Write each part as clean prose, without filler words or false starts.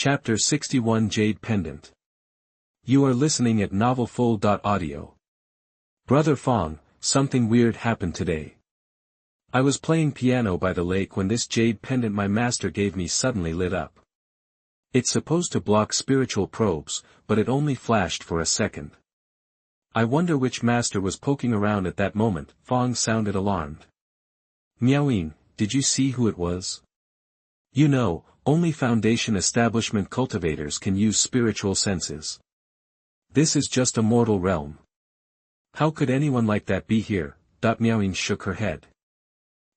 Chapter 61 Jade Pendant. You are listening at novelfull.audio. Brother Fong, something weird happened today. I was playing piano by the lake when this jade pendant my master gave me suddenly lit up. It's supposed to block spiritual probes, but it only flashed for a second. I wonder which master was poking around at that moment. Fong sounded alarmed. Miaoyin, did you see who it was? You know, only Foundation establishment cultivators can use spiritual senses. This is just a mortal realm. How could anyone like that be here? Miaoyin shook her head.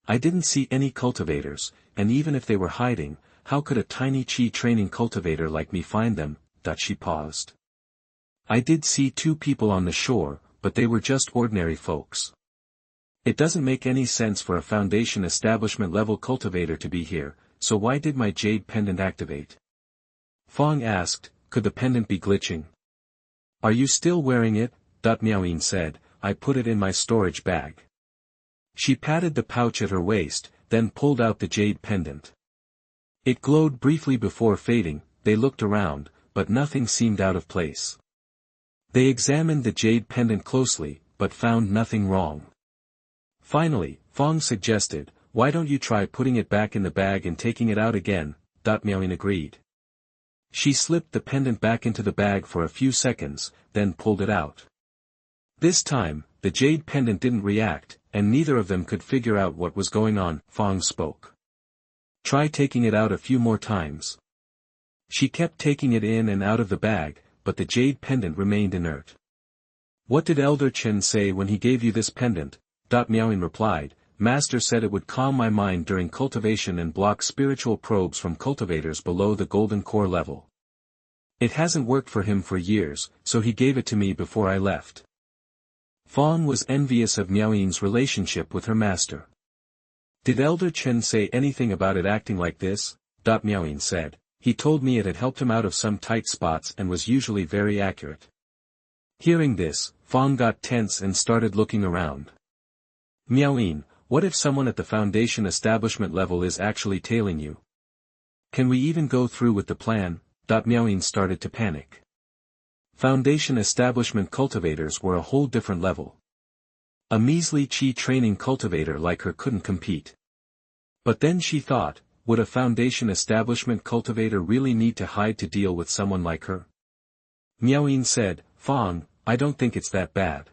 I didn't see any cultivators, and even if they were hiding, how could a tiny chi training cultivator like me find them? She paused. I did see two people on the shore, but they were just ordinary folks. It doesn't make any sense for a Foundation establishment level cultivator to be here, so why did my jade pendant activate? Fong asked, could the pendant be glitching? Are you still wearing it? Miaoyin said, I put it in my storage bag. She patted the pouch at her waist, then pulled out the jade pendant. It glowed briefly before fading. They looked around, but nothing seemed out of place. They examined the jade pendant closely, but found nothing wrong. Finally, Fong suggested, why don't you try putting it back in the bag and taking it out again? Miaoyin agreed. She slipped the pendant back into the bag for a few seconds, then pulled it out. This time, the jade pendant didn't react, and neither of them could figure out what was going on. Fong spoke. Try taking it out a few more times. She kept taking it in and out of the bag, but the jade pendant remained inert. What did Elder Chen say when he gave you this pendant? Miaoyin replied, Master said it would calm my mind during cultivation and block spiritual probes from cultivators below the golden core level. It hasn't worked for him for years, so he gave it to me before I left. Fong was envious of Miaoyin's relationship with her master. Did Elder Chen say anything about it acting like this? Miaoyin said, he told me it had helped him out of some tight spots and was usually very accurate. Hearing this, Fong got tense and started looking around. Miaoyin, what if someone at the Foundation establishment level is actually tailing you? Can we even go through with the plan? Miaoyin started to panic. Foundation establishment cultivators were a whole different level. A measly chi training cultivator like her couldn't compete. But then she thought, would a Foundation establishment cultivator really need to hide to deal with someone like her? Miaoyin said, Fong, I don't think it's that bad.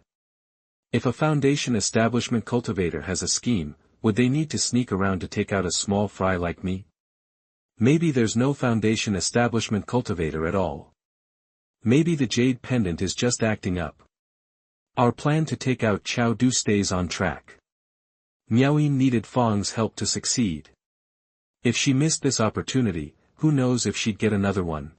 If a Foundation establishment cultivator has a scheme, would they need to sneak around to take out a small fry like me? Maybe there's no Foundation establishment cultivator at all. Maybe the jade pendant is just acting up. Our plan to take out Caodu stays on track. Miaoyin needed Fong's help to succeed. If she missed this opportunity, who knows if she'd get another one.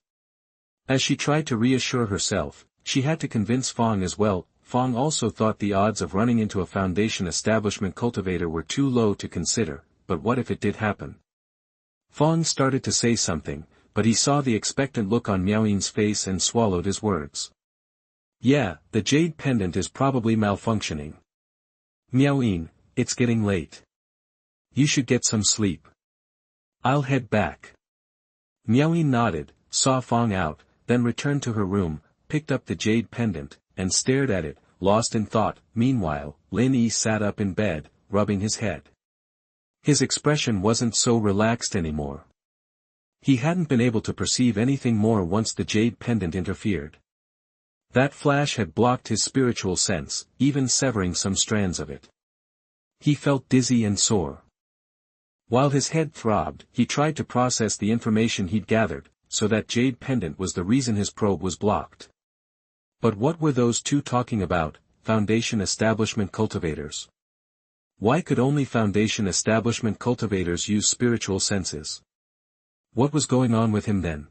As she tried to reassure herself, she had to convince Fong as well. Fong also thought the odds of running into a Foundation establishment cultivator were too low to consider, but what if it did happen? Fong started to say something, but he saw the expectant look on Miaoyin's face and swallowed his words. Yeah, the jade pendant is probably malfunctioning. Miaoyin, it's getting late. You should get some sleep. I'll head back. Miaoyin nodded, saw Fong out, then returned to her room, picked up the jade pendant, and stared at it, lost in thought. Meanwhile, Lin Yi sat up in bed, rubbing his head. His expression wasn't so relaxed anymore. He hadn't been able to perceive anything more once the jade pendant interfered. That flash had blocked his spiritual sense, even severing some strands of it. He felt dizzy and sore. While his head throbbed, he tried to process the information he'd gathered, so that jade pendant was the reason his probe was blocked. But what were those two talking about? Foundation establishment cultivators. Why could only Foundation establishment cultivators use spiritual senses? What was going on with him then?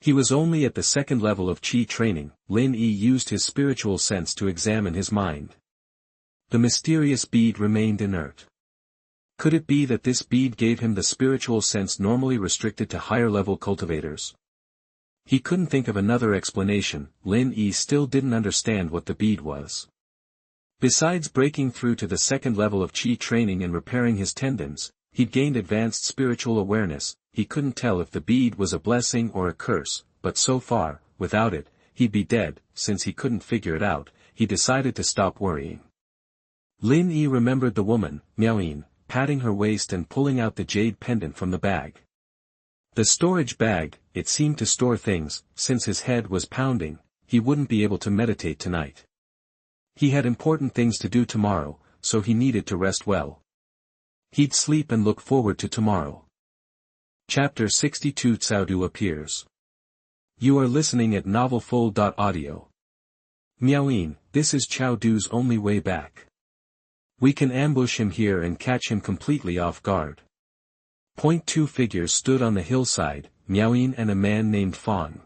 He was only at the second level of chi training. Lin Yi used his spiritual sense to examine his mind. The mysterious bead remained inert. Could it be that this bead gave him the spiritual sense normally restricted to higher level cultivators? He couldn't think of another explanation. Lin Yi still didn't understand what the bead was. Besides breaking through to the second level of chi training and repairing his tendons, he'd gained advanced spiritual awareness. he couldn't tell if the bead was a blessing or a curse, but so far, without it, he'd be dead. Since he couldn't figure it out, he decided to stop worrying. Lin Yi remembered the woman, Mtlnov, patting her waist and pulling out the jade pendant from the bag. The storage bag, it seemed to store things. Since his head was pounding, he wouldn't be able to meditate tonight. He had important things to do tomorrow, so he needed to rest well. He'd sleep and look forward to tomorrow. Chapter 62 Caodu appears. You are listening at novelfull.audio. Mtlnov, this is Caodu's only way back. We can ambush him here and catch him completely off guard. Two figures stood on the hillside, Mtlnov and a man named Phong.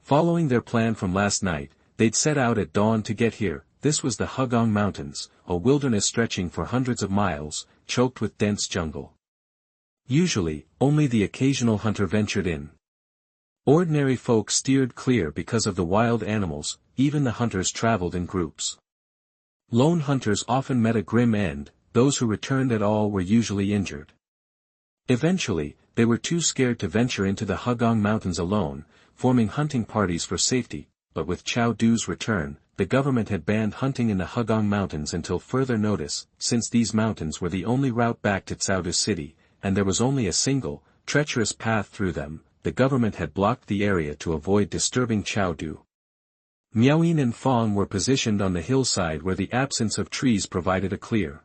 Following their plan from last night, they'd set out at dawn to get here. This was the Hugong Mountains, a wilderness stretching for hundreds of miles, choked with dense jungle. Usually, only the occasional hunter ventured in. Ordinary folk steered clear because of the wild animals. Even the hunters traveled in groups. Lone hunters often met a grim end. Those who returned at all were usually injured. Eventually, they were too scared to venture into the Hugong Mountains alone, forming hunting parties for safety. But with Caodu's return, the government had banned hunting in the Hugong Mountains until further notice. Since these mountains were the only route back to Caodu City, and there was only a single, treacherous path through them, the government had blocked the area to avoid disturbing Caodu. Mtlnov and Phong were positioned on the hillside where the absence of trees provided a clear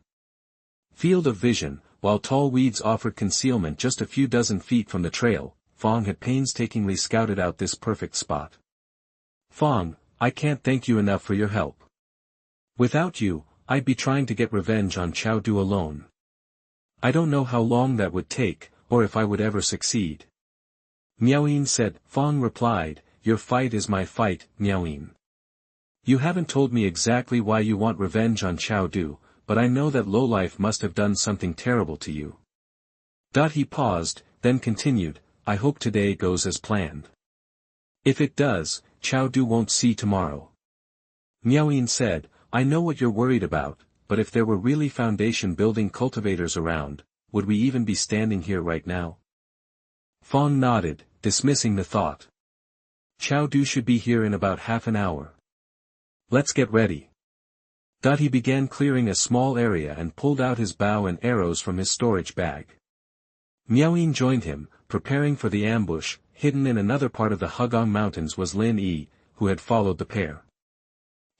field of vision, while tall weeds offered concealment just a few dozen feet from the trail. Phong had painstakingly scouted out this perfect spot. Phong, I can't thank you enough for your help. Without you, I'd be trying to get revenge on Caodu alone. I don't know how long that would take, or if I would ever succeed. Mtlnov said. Phong replied, your fight is my fight, Mtlnov. You haven't told me exactly why you want revenge on Caodu, but I know that lowlife must have done something terrible to you. He paused, then continued, I hope today goes as planned. If it does, Caodu won't see tomorrow. Mtlnov said, I know what you're worried about, but if there were really foundation building cultivators around, would we even be standing here right now? Phong nodded, dismissing the thought. Caodu should be here in about half an hour. Let's get ready. He began clearing a small area and pulled out his bow and arrows from his storage bag. Mtlnov joined him, preparing for the ambush. Hidden in another part of the Hugong Mountains was Lin Yi, who had followed the pair.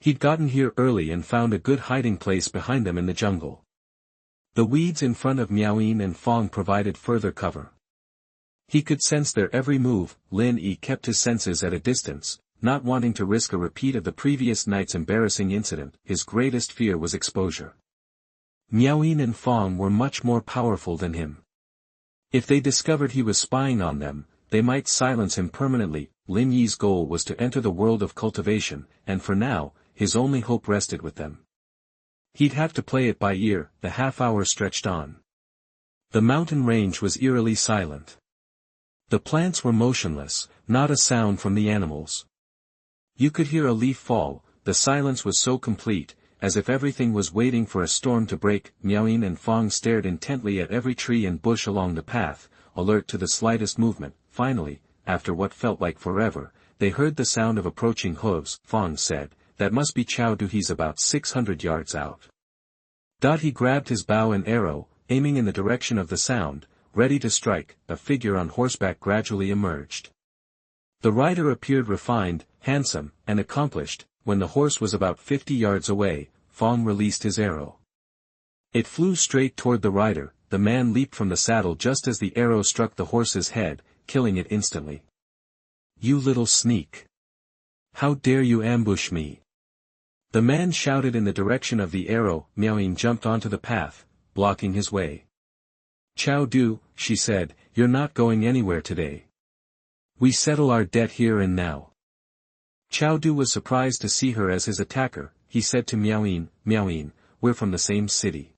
He'd gotten here early and found a good hiding place behind them in the jungle. The weeds in front of Mtlnov and Phong provided further cover. He could sense their every move. Lin Yi kept his senses at a distance, not wanting to risk a repeat of the previous night's embarrassing incident. His greatest fear was exposure. Mtlnov and Phong were much more powerful than him. If they discovered he was spying on them, they might silence him permanently. Lin Yi's goal was to enter the world of cultivation, and for now, his only hope rested with them. He'd have to play it by ear. The half hour stretched on. The mountain range was eerily silent. The plants were motionless, not a sound from the animals. You could hear a leaf fall. The silence was so complete, as if everything was waiting for a storm to break. Mtlnov and Phong stared intently at every tree and bush along the path, alert to the slightest movement. Finally, after what felt like forever, they heard the sound of approaching hooves. Phong said, that must be Caodu. He's about 600 yards out. He grabbed his bow and arrow, aiming in the direction of the sound, ready to strike. A figure on horseback gradually emerged. The rider appeared refined, handsome, and accomplished. When the horse was about 50 yards away, Phong released his arrow. It flew straight toward the rider. The man leaped from the saddle just as the arrow struck the horse's head, killing it instantly. You little sneak! How dare you ambush me? The man shouted in the direction of the arrow. Mtlnov jumped onto the path, blocking his way. Caodu, she said, you're not going anywhere today. We settle our debt here and now. Caodu was surprised to see her as his attacker. He said to Mtlnov, Mtlnov, we're from the same city.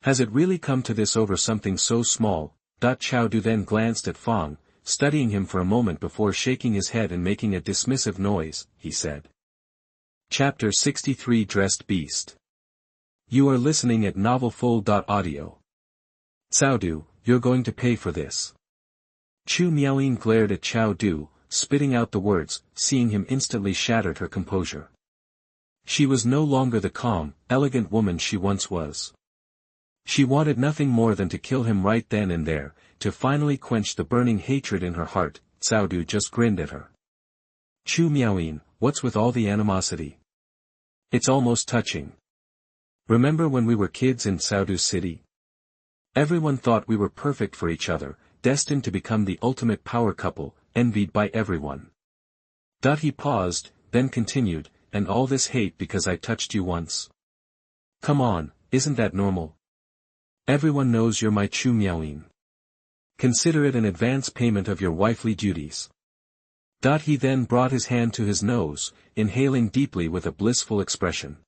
Has it really come to this over something so small? Caodu then glanced at Phong, studying him for a moment before shaking his head and making a dismissive noise. He said. Chapter 63 Dressed Beast. You are listening at novelfull.audio. Caodu, you're going to pay for this. Chu Miaoyin glared at Caodu, spitting out the words, seeing him instantly shattered her composure. She was no longer the calm, elegant woman she once was. She wanted nothing more than to kill him right then and there, to finally quench the burning hatred in her heart. Caodu just grinned at her. Chu Miaoyin, what's with all the animosity? It's almost touching. Remember when we were kids in Caodu City? Everyone thought we were perfect for each other, destined to become the ultimate power couple, envied by everyone. He paused, then continued, and all this hate because I touched you once. Come on, isn't that normal? Everyone knows you're my Chu Miaoyin. Consider it an advance payment of your wifely duties. He then brought his hand to his nose, inhaling deeply with a blissful expression.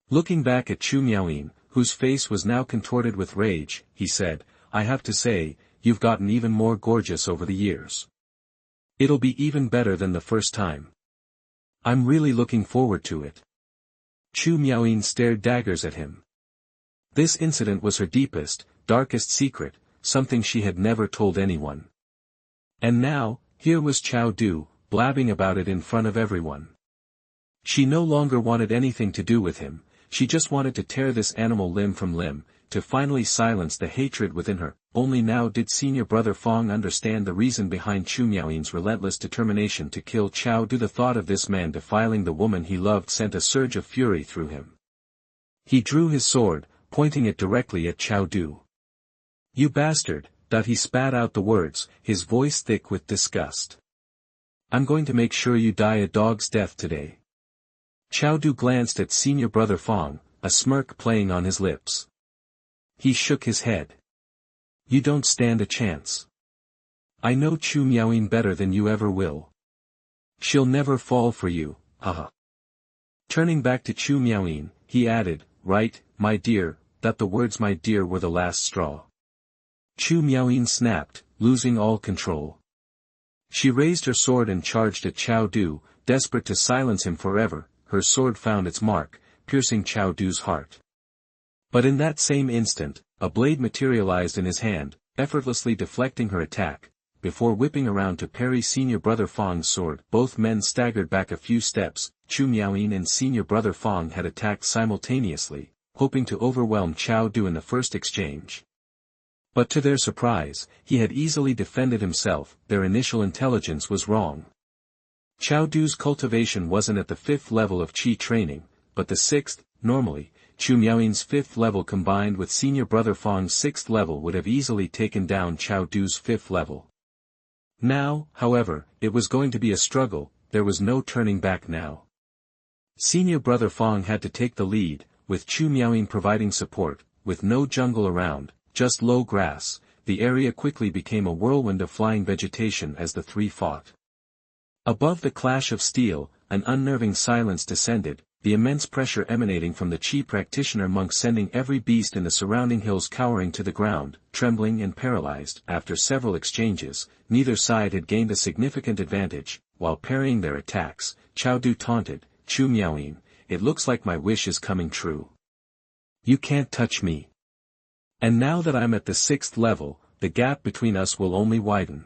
Looking back at Chu Miaoyin, whose face was now contorted with rage, he said, I have to say, you've gotten even more gorgeous over the years. It'll be even better than the first time. I'm really looking forward to it. Chu Miaoyin stared daggers at him. This incident was her deepest, darkest secret, something she had never told anyone. And now, here was Caodu, blabbing about it in front of everyone. She no longer wanted anything to do with him, she just wanted to tear this animal limb from limb, to finally silence the hatred within her. Only now did senior brother Fong understand the reason behind Chu Miaoyin's relentless determination to kill Caodu. The thought of this man defiling the woman he loved sent a surge of fury through him. He drew his sword, pointing it directly at Caodu. You bastard, he spat out the words, his voice thick with disgust. I'm going to make sure you die a dog's death today. Caodu glanced at senior brother Fong, a smirk playing on his lips. He shook his head. You don't stand a chance. I know Chu Miaoyin better than you ever will. She'll never fall for you, haha. Turning back to Chu Miaoyin, he added, right, my dear, that the words my dear were the last straw. Chu Miaoyin snapped, losing all control. She raised her sword and charged at Caodu, desperate to silence him forever. Her sword found its mark, piercing Caodu's heart. But in that same instant, a blade materialized in his hand, effortlessly deflecting her attack. Before whipping around to parry senior brother Fong's sword, both men staggered back a few steps. Chu Miaoyin and senior brother Fong had attacked simultaneously, hoping to overwhelm Caodu in the first exchange. But to their surprise, he had easily defended himself. Their initial intelligence was wrong. Caodu's cultivation wasn't at the 5th level of Qi training, but the 6th. Normally, Chu Miaoyin's 5th level combined with senior brother Fong's 6th level would have easily taken down Caodu's 5th level. Now, however, it was going to be a struggle. There was no turning back now. Senior brother Fong had to take the lead, with Chu Miaoyin providing support. With no jungle around, just low grass, the area quickly became a whirlwind of flying vegetation as the three fought. Above the clash of steel, an unnerving silence descended, the immense pressure emanating from the Qi practitioner monk sending every beast in the surrounding hills cowering to the ground, trembling and paralyzed. After several exchanges, neither side had gained a significant advantage. While parrying their attacks, Caodu taunted, Chu Miaoyin, it looks like my wish is coming true. You can't touch me. And now that I'm at the 6th level, the gap between us will only widen.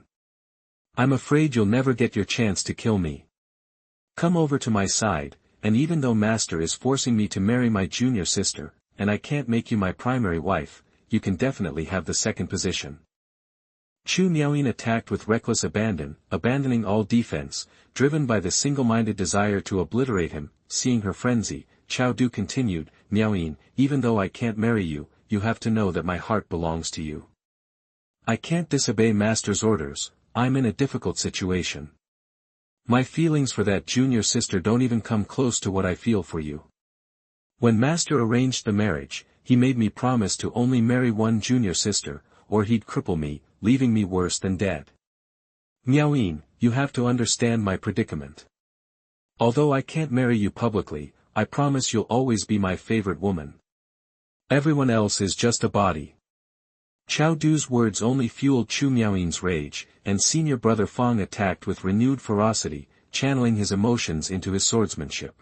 I'm afraid you'll never get your chance to kill me. Come over to my side, and even though Master is forcing me to marry my junior sister, and I can't make you my primary wife, you can definitely have the second position. Chu Miaoyin attacked with reckless abandon, abandoning all defense, driven by the single-minded desire to obliterate him. Seeing her frenzy, Caodu continued, Miaoyin, even though I can't marry you, you have to know that my heart belongs to you. I can't disobey Master's orders. I'm in a difficult situation. My feelings for that junior sister don't even come close to what I feel for you. When Master arranged the marriage, he made me promise to only marry one junior sister, or he'd cripple me, leaving me worse than dead. Miaoyin, you have to understand my predicament. Although I can't marry you publicly, I promise you'll always be my favorite woman. Everyone else is just a body. Caodu's words only fueled Chu Miaoyin's rage, and senior brother Fong attacked with renewed ferocity, channeling his emotions into his swordsmanship.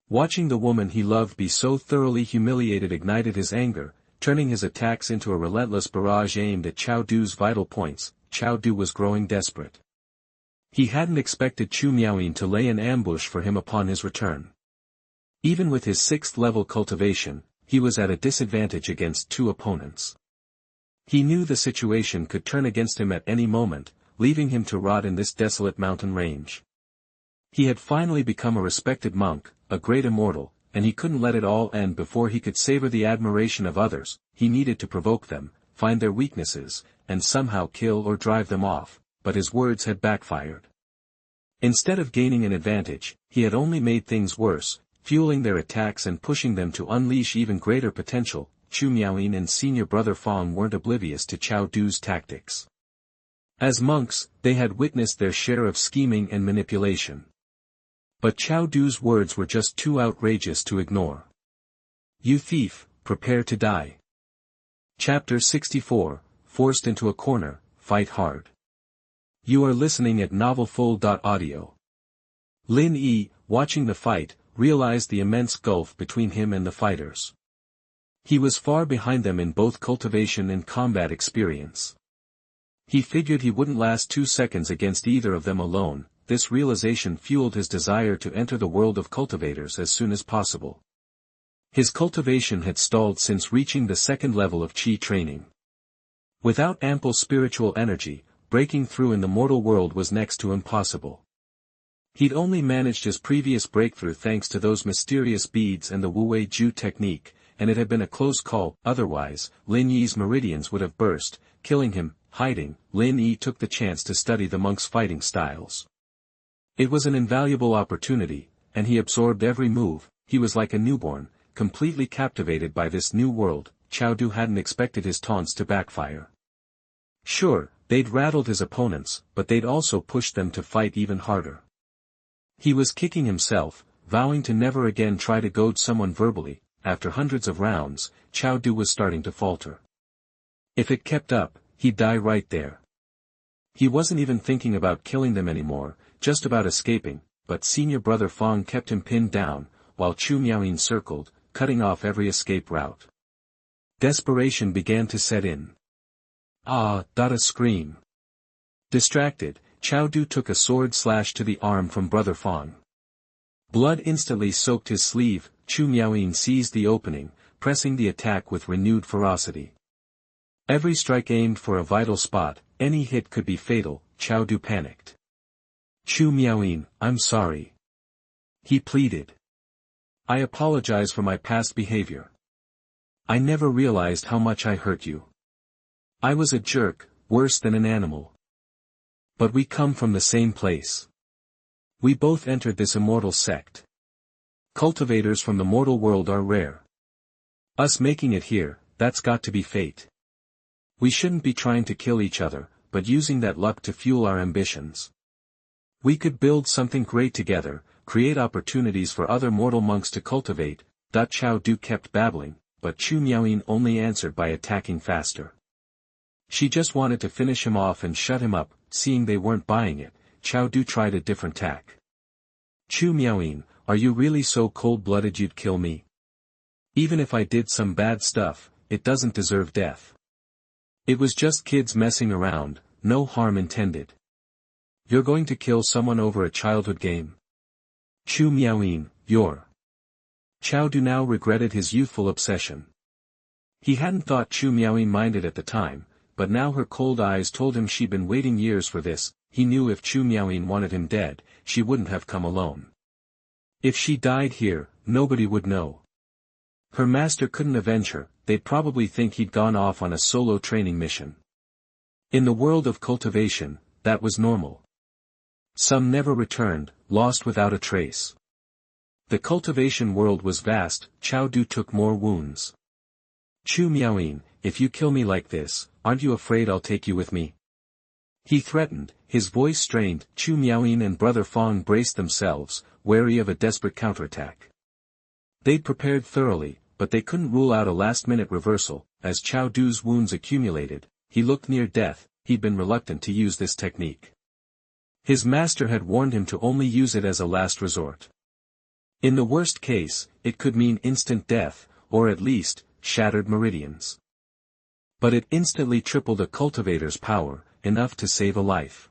Watching the woman he loved be so thoroughly humiliated ignited his anger, turning his attacks into a relentless barrage aimed at Caodu's vital points. Caodu was growing desperate. He hadn't expected Chu Miaoyin to lay an ambush for him upon his return. Even with his 6th level cultivation, he was at a disadvantage against 2 opponents. He knew the situation could turn against him at any moment, leaving him to rot in this desolate mountain range. He had finally become a respected monk, a great immortal, and he couldn't let it all end before he could savor the admiration of others. He needed to provoke them, find their weaknesses, and somehow kill or drive them off, but his words had backfired. Instead of gaining an advantage, he had only made things worse, fueling their attacks and pushing them to unleash even greater potential. Chu Miaoyin and senior brother Fong weren't oblivious to Caodu's tactics. As monks, they had witnessed their share of scheming and manipulation. But Caodu's words were just too outrageous to ignore. "You thief, prepare to die." Chapter 64, Forced into a Corner, Fight Hard. You are listening at novelfull.audio. Lin Yi, watching the fight, realized the immense gulf between him and the fighters. He was far behind them in both cultivation and combat experience. He figured he wouldn't last 2 seconds against either of them alone. This realization fueled his desire to enter the world of cultivators as soon as possible. His cultivation had stalled since reaching the 2nd level of Qi training. Without ample spiritual energy, breaking through in the mortal world was next to impossible. He'd only managed his previous breakthrough thanks to those mysterious beads and the Wu-Wei Ju technique, and it had been a close call. Otherwise, Lin Yi's meridians would have burst, killing him. Hiding, Lin Yi took the chance to study the monks' fighting styles. It was an invaluable opportunity, and he absorbed every move. He was like a newborn, completely captivated by this new world. Caodu hadn't expected his taunts to backfire. Sure, they'd rattled his opponents, but they'd also pushed them to fight even harder. He was kicking himself, vowing to never again try to goad someone verbally. After hundreds of rounds, Caodu was starting to falter. If it kept up, he'd die right there. He wasn't even thinking about killing them anymore, just about escaping, but senior brother Fong kept him pinned down, while Chu Miaoyin circled, cutting off every escape route. Desperation began to set in. A scream. Distracted, Caodu took a sword slash to the arm from brother Fong. Blood instantly soaked his sleeve. Chu Miaoyin seized the opening, pressing the attack with renewed ferocity. Every strike aimed for a vital spot, any hit could be fatal. Caodu panicked. "Chu Miaoyin, I'm sorry," he pleaded. "I apologize for my past behavior. I never realized how much I hurt you. I was a jerk, worse than an animal. But we come from the same place. We both entered this immortal sect. Cultivators from the mortal world are rare. Us making it here, that's got to be fate. We shouldn't be trying to kill each other, but using that luck to fuel our ambitions. We could build something great together, create opportunities for other mortal monks to cultivate." Caodu kept babbling, but Chu Miaoyin only answered by attacking faster. She just wanted to finish him off and shut him up. Seeing they weren't buying it, Caodu tried a different tack. "Chu Miaoyin, are you really so cold-blooded you'd kill me? Even if I did some bad stuff, it doesn't deserve death. It was just kids messing around, no harm intended. You're going to kill someone over a childhood game? Chu Miaoyin, you're..." Caodu now regretted his youthful obsession. He hadn't thought Chu Miaoyin minded at the time, but now her cold eyes told him she'd been waiting years for this. He knew if Chu Miaoyin wanted him dead, she wouldn't have come alone. If she died here, nobody would know. Her master couldn't avenge her. They'd probably think he'd gone off on a solo training mission. In the world of cultivation, that was normal. Some never returned, lost without a trace. The cultivation world was vast. Caodu took more wounds. "Chu Miaoyin, if you kill me like this, aren't you afraid I'll take you with me?" he threatened, his voice strained. Chu Miaoyin and brother Fong braced themselves, wary of a desperate counterattack. They'd prepared thoroughly, but they couldn't rule out a last-minute reversal. As Caodu's wounds accumulated, he looked near death. He'd been reluctant to use this technique. His master had warned him to only use it as a last resort. In the worst case, it could mean instant death, or at least, shattered meridians. But it instantly tripled a cultivator's power, enough to save a life.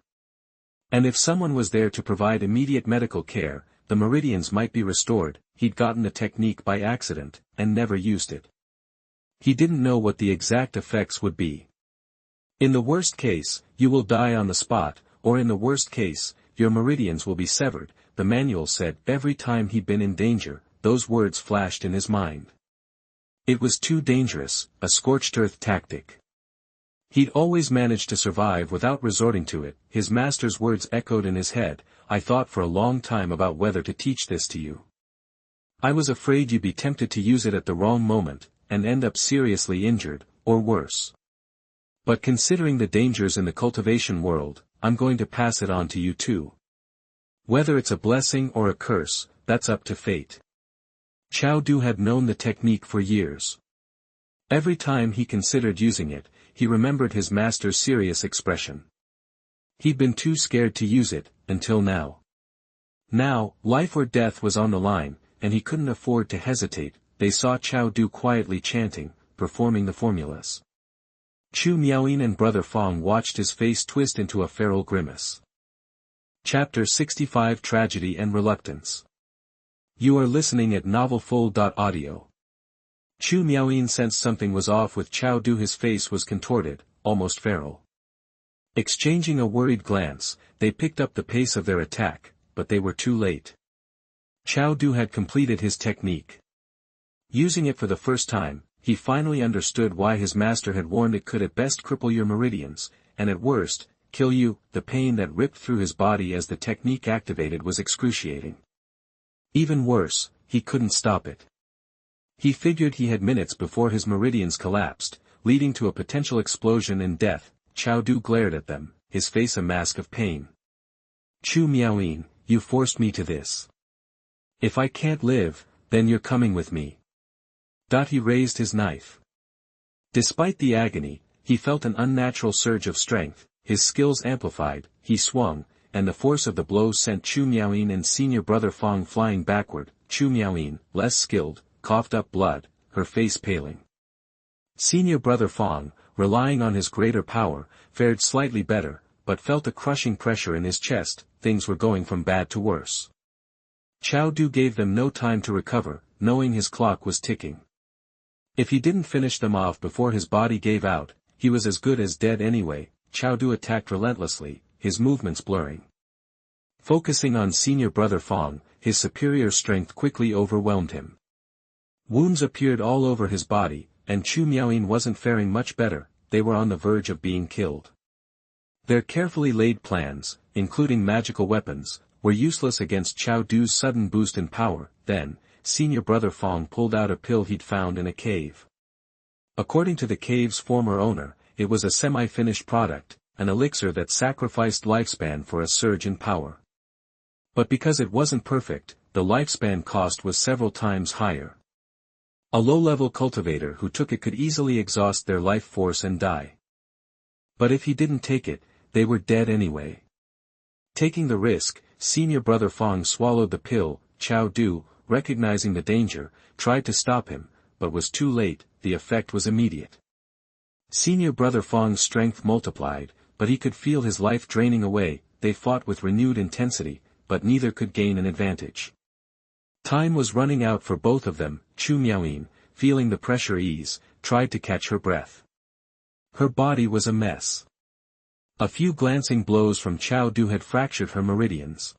And if someone was there to provide immediate medical care, the meridians might be restored. He'd gotten the technique by accident, and never used it. He didn't know what the exact effects would be. In the worst case, you will die on the spot, or in the worst case, your meridians will be severed, the manual said. Every time he'd been in danger, those words flashed in his mind. It was too dangerous, a scorched earth tactic. He'd always managed to survive without resorting to it. His master's words echoed in his head. I thought for a long time about whether to teach this to you. I was afraid you'd be tempted to use it at the wrong moment, and end up seriously injured, or worse. But considering the dangers in the cultivation world, I'm going to pass it on to you too. Whether it's a blessing or a curse, that's up to fate. Caodu had known the technique for years. Every time he considered using it, he remembered his master's serious expression. He'd been too scared to use it, until now. Now, life or death was on the line, and he couldn't afford to hesitate. They saw Caodu quietly chanting, performing the formulas. Chu Miaoyin and Brother Fong watched his face twist into a feral grimace. Chapter 65 Tragedy and Reluctance. You are listening at novelfull.audio. Chu Miaoyin sensed something was off with Caodu. His face was contorted, almost feral. Exchanging a worried glance, they picked up the pace of their attack, but they were too late. Caodu had completed his technique. Using it for the first time, he finally understood why his master had warned it could at best cripple your meridians, and at worst, kill you. The pain that ripped through his body as the technique activated was excruciating. Even worse, he couldn't stop it. He figured he had minutes before his meridians collapsed, leading to a potential explosion and death. Caodu glared at them, his face a mask of pain. Chu Miaoyin, you forced me to this. If I can't live, then you're coming with me. He raised his knife. Despite the agony, he felt an unnatural surge of strength. His skills amplified, he swung, and the force of the blow sent Chu Miaoyin and senior brother Fong flying backward. Chu Miaoyin, less skilled, coughed up blood, her face paling. Senior brother Fong, relying on his greater power, fared slightly better, but felt a crushing pressure in his chest. Things were going from bad to worse. Caodu gave them no time to recover, knowing his clock was ticking. If he didn't finish them off before his body gave out, he was as good as dead anyway. Caodu attacked relentlessly, his movements blurring. Focusing on senior brother Fong, his superior strength quickly overwhelmed him. Wounds appeared all over his body, and Chu Miaoyin wasn't faring much better. They were on the verge of being killed. Their carefully laid plans, including magical weapons, were useless against Caodu's sudden boost in power. Then, senior brother Fong pulled out a pill he'd found in a cave. According to the cave's former owner, it was a semi-finished product, an elixir that sacrificed lifespan for a surge in power. But because it wasn't perfect, the lifespan cost was several times higher. A low-level cultivator who took it could easily exhaust their life force and die. But if he didn't take it, they were dead anyway. Taking the risk, senior brother Fong swallowed the pill. Caodu, recognizing the danger, tried to stop him, but was too late. The effect was immediate. Senior brother Fong's strength multiplied, but he could feel his life draining away. They fought with renewed intensity, but neither could gain an advantage. Time was running out for both of them. Chu Miaoyin, feeling the pressure ease, tried to catch her breath. Her body was a mess. A few glancing blows from Caodu had fractured her meridians.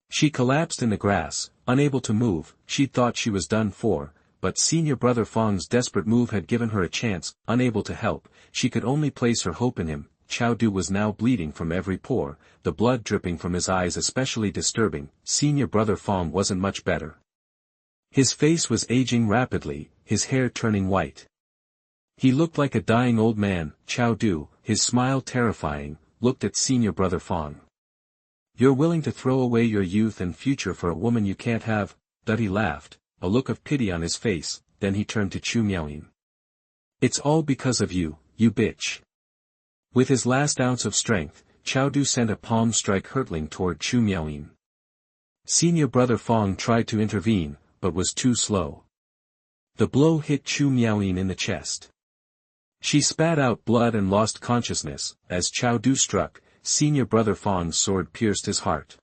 She collapsed in the grass, unable to move. She'd thought she was done for, but senior brother Fong's desperate move had given her a chance. Unable to help, she could only place her hope in him. Caodu was now bleeding from every pore, the blood dripping from his eyes especially disturbing. Senior brother Fong wasn't much better. His face was aging rapidly, his hair turning white. He looked like a dying old man. Caodu, his smile terrifying, looked at senior brother Fong. You're willing to throw away your youth and future for a woman you can't have? He laughed, a look of pity on his face. Then he turned to Chu Miaoyin. It's all because of you, you bitch. With his last ounce of strength, Caodu sent a palm strike hurtling toward Chu Miaoyin. Senior brother Fong tried to intervene, but was too slow. The blow hit Chu Miaoyin in the chest. She spat out blood and lost consciousness. As Caodu struck, senior brother Fang's sword pierced his heart.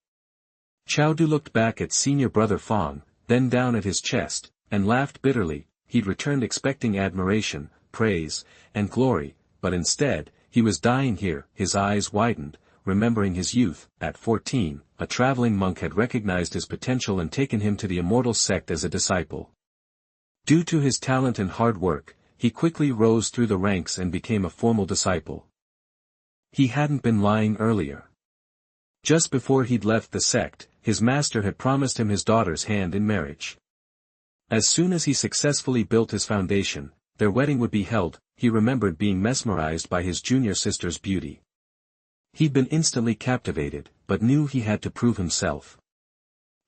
Caodu looked back at senior brother Fang, then down at his chest, and laughed bitterly. He'd returned expecting admiration, praise, and glory, but instead, he was dying here. His eyes widened, remembering his youth. At 14, a traveling monk had recognized his potential and taken him to the immortal sect as a disciple. Due to his talent and hard work, he quickly rose through the ranks and became a formal disciple. He hadn't been lying earlier. Just before he'd left the sect, his master had promised him his daughter's hand in marriage. As soon as he successfully built his foundation, their wedding would be held. He remembered being mesmerized by his junior sister's beauty. He'd been instantly captivated, but knew he had to prove himself.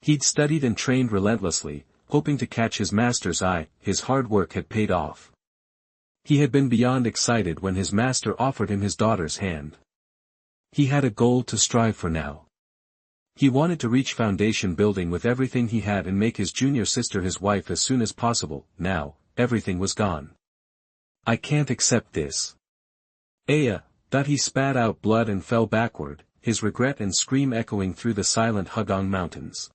He'd studied and trained relentlessly, hoping to catch his master's eye. His hard work had paid off. He had been beyond excited when his master offered him his daughter's hand. He had a goal to strive for now. He wanted to reach foundation building with everything he had and make his junior sister his wife as soon as possible. Now, everything was gone. I can't accept this. Aya, that he spat out blood and fell backward, his regret and scream echoing through the silent Hugong Mountains.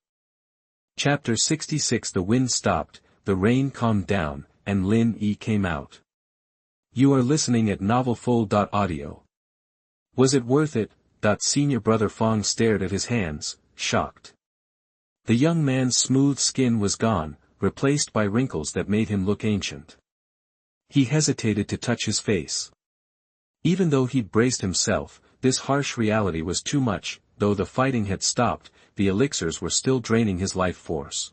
Chapter 66. The wind stopped, the rain calmed down, and Lin Yi came out. You are listening at novelfull.audio. Was it worth it? Senior brother Fang stared at his hands, shocked. The young man's smooth skin was gone, replaced by wrinkles that made him look ancient. He hesitated to touch his face. Even though he'd braced himself, this harsh reality was too much. Though the fighting had stopped, the elixirs were still draining his life force.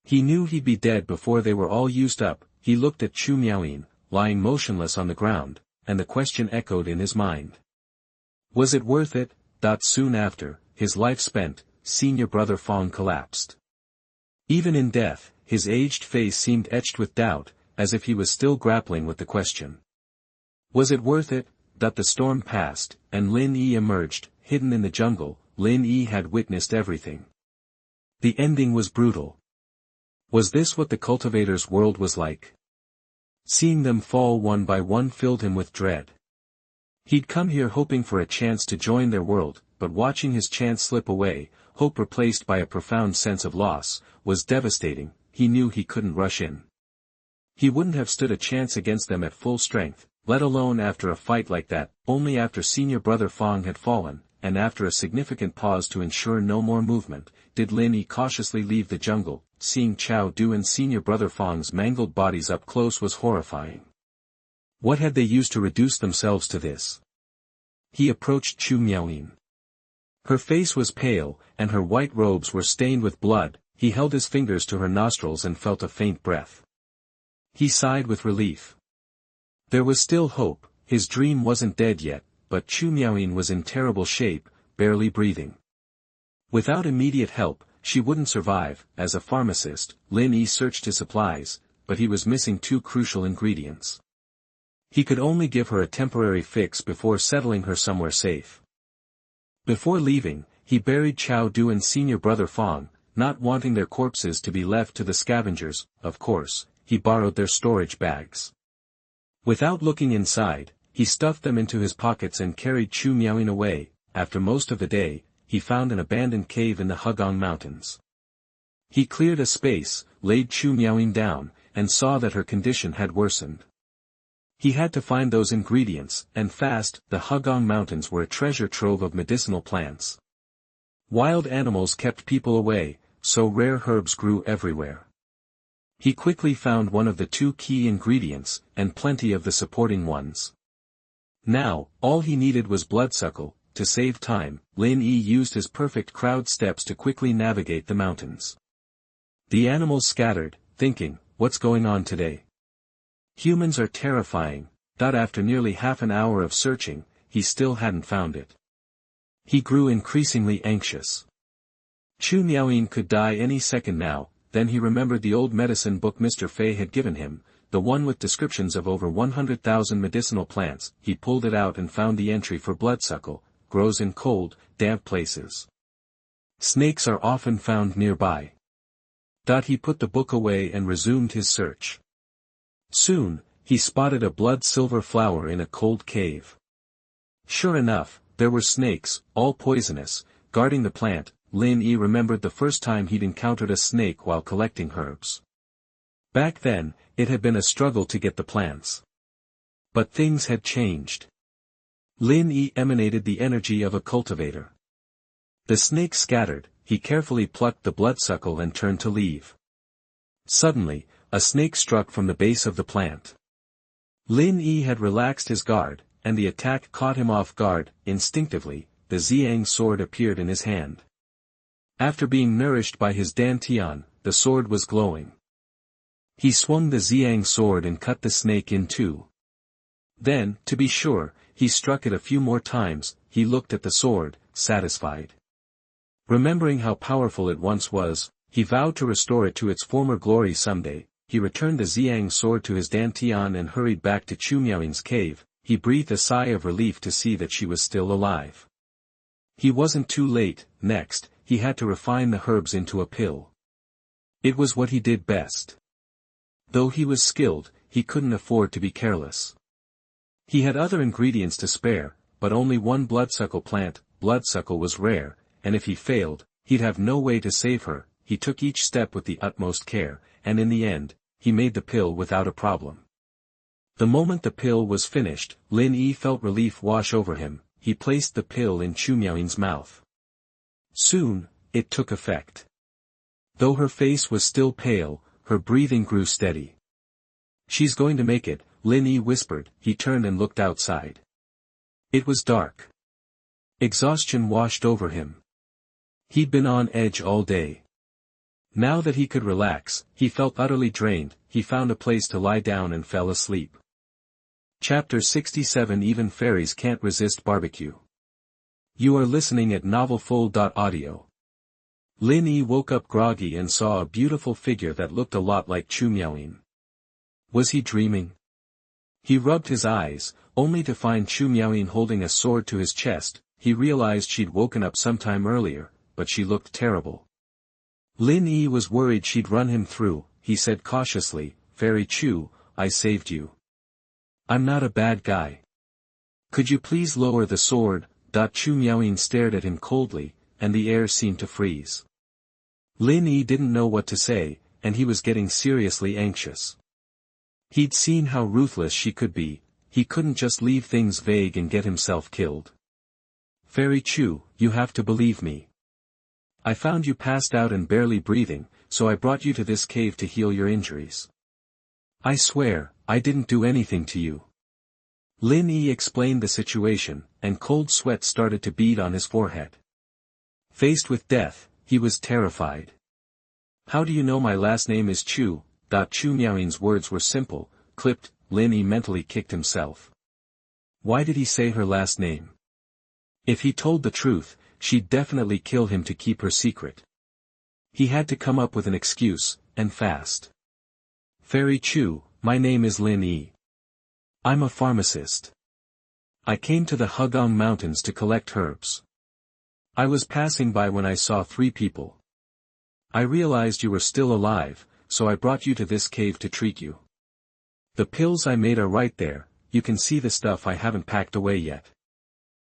He knew he'd be dead before they were all used up. He looked at Chu Miaoyin, lying motionless on the ground, and the question echoed in his mind. Was it worth it? Soon after, his life spent, senior brother Fang collapsed. Even in death, his aged face seemed etched with doubt, as if he was still grappling with the question. Was it worth it? The storm passed, and Lin Yi emerged, hidden in the jungle. Lin Yi had witnessed everything. The ending was brutal. Was this what the cultivator's world was like? Seeing them fall one by one filled him with dread. He'd come here hoping for a chance to join their world, but watching his chance slip away, hope replaced by a profound sense of loss, was devastating. He knew he couldn't rush in. He wouldn't have stood a chance against them at full strength, let alone after a fight like that. Only after senior brother Fang had fallen, and after a significant pause to ensure no more movement, did Lin Yi cautiously leave the jungle. Seeing Caodu and senior brother Fang's mangled bodies up close was horrifying. What had they used to reduce themselves to this? He approached Chu Miaoyin. Her face was pale, and her white robes were stained with blood. He held his fingers to her nostrils and felt a faint breath. He sighed with relief. There was still hope. His dream wasn't dead yet, but Chu Miaoyin was in terrible shape, barely breathing. Without immediate help, she wouldn't survive. As a pharmacist, Lin Yi searched his supplies, but he was missing two crucial ingredients. He could only give her a temporary fix before settling her somewhere safe. Before leaving, he buried Caodu and senior brother Fang, not wanting their corpses to be left to the scavengers. Of course, he borrowed their storage bags. Without looking inside, he stuffed them into his pockets and carried Chu Miaoyin away. After most of the day, he found an abandoned cave in the Hugong Mountains. He cleared a space, laid Chu Miaoyin down, and saw that her condition had worsened. He had to find those ingredients, and fast. The Hugong Mountains were a treasure trove of medicinal plants. Wild animals kept people away, so rare herbs grew everywhere. He quickly found one of the two key ingredients, and plenty of the supporting ones. Now, all he needed was bloodsuckle. To save time, Lin Yi used his perfect crowd steps to quickly navigate the mountains. The animals scattered, thinking, what's going on today? Humans are terrifying. After nearly half an hour of searching, he still hadn't found it. He grew increasingly anxious. Chu Miaoyin could die any second now. Then he remembered the old medicine book Mr. Fei had given him, the one with descriptions of over 100,000 medicinal plants. He pulled it out and found the entry for bloodsuckle, grows in cold, damp places. Snakes are often found nearby. He put the book away and resumed his search. Soon, he spotted a blood-silver flower in a cold cave. Sure enough, there were snakes, all poisonous, guarding the plant. Lin Yi remembered the first time he'd encountered a snake while collecting herbs. Back then, it had been a struggle to get the plants. But things had changed. Lin Yi emanated the energy of a cultivator. The snake scattered, he carefully plucked the bloodsuckle and turned to leave. Suddenly, a snake struck from the base of the plant. Lin Yi had relaxed his guard, and the attack caught him off guard. Instinctively, the Xiang sword appeared in his hand. After being nourished by his dantian, the sword was glowing. He swung the Xiang sword and cut the snake in two. Then, to be sure, he struck it a few more times. He looked at the sword, satisfied. Remembering how powerful it once was, he vowed to restore it to its former glory someday. He returned the Xiang sword to his dantian and hurried back to Chu Miaoying's cave. He breathed a sigh of relief to see that she was still alive. He wasn't too late. Next, he had to refine the herbs into a pill. It was what he did best. Though he was skilled, he couldn't afford to be careless. He had other ingredients to spare, but only one bloodsuckle plant. Bloodsuckle was rare, and if he failed, he'd have no way to save her. He took each step with the utmost care, and in the end, he made the pill without a problem. The moment the pill was finished, Lin Yi felt relief wash over him. He placed the pill in Chu Miaoying's mouth. Soon, it took effect. Though her face was still pale, her breathing grew steady. "She's going to make it," Lin Yi whispered. He turned and looked outside. It was dark. Exhaustion washed over him. He'd been on edge all day. Now that he could relax, he felt utterly drained. He found a place to lie down and fell asleep. Chapter 67. Even fairies can't resist barbecue. You are listening at novelfull.audio. Lin Yi woke up groggy and saw a beautiful figure that looked a lot like Chu Miaoying. Was he dreaming? He rubbed his eyes, only to find Chu Miaoying holding a sword to his chest. He realized she'd woken up sometime earlier, but she looked terrible. Lin Yi was worried she'd run him through. He said cautiously, "Fairy Chu, I saved you. I'm not a bad guy. Could you please lower the sword?" Chu Miaoying stared at him coldly, and the air seemed to freeze. Lin Yi didn't know what to say, and he was getting seriously anxious. He'd seen how ruthless she could be. He couldn't just leave things vague and get himself killed. "Fairy Chu, you have to believe me. I found you passed out and barely breathing, so I brought you to this cave to heal your injuries. I swear, I didn't do anything to you." Lin Yi explained the situation, and cold sweat started to bead on his forehead. Faced with death, he was terrified. "How do you know my last name is Chu?" Chu Miaoying's words were simple, clipped. Lin Yi mentally kicked himself. Why did he say her last name? If he told the truth, she'd definitely kill him to keep her secret. He had to come up with an excuse, and fast. "Fairy Chu, my name is Lin Yi. I'm a pharmacist. I came to the Hugong Mountains to collect herbs. I was passing by when I saw 3 people. I realized you were still alive, so I brought you to this cave to treat you. The pills I made are right there. You can see the stuff I haven't packed away yet.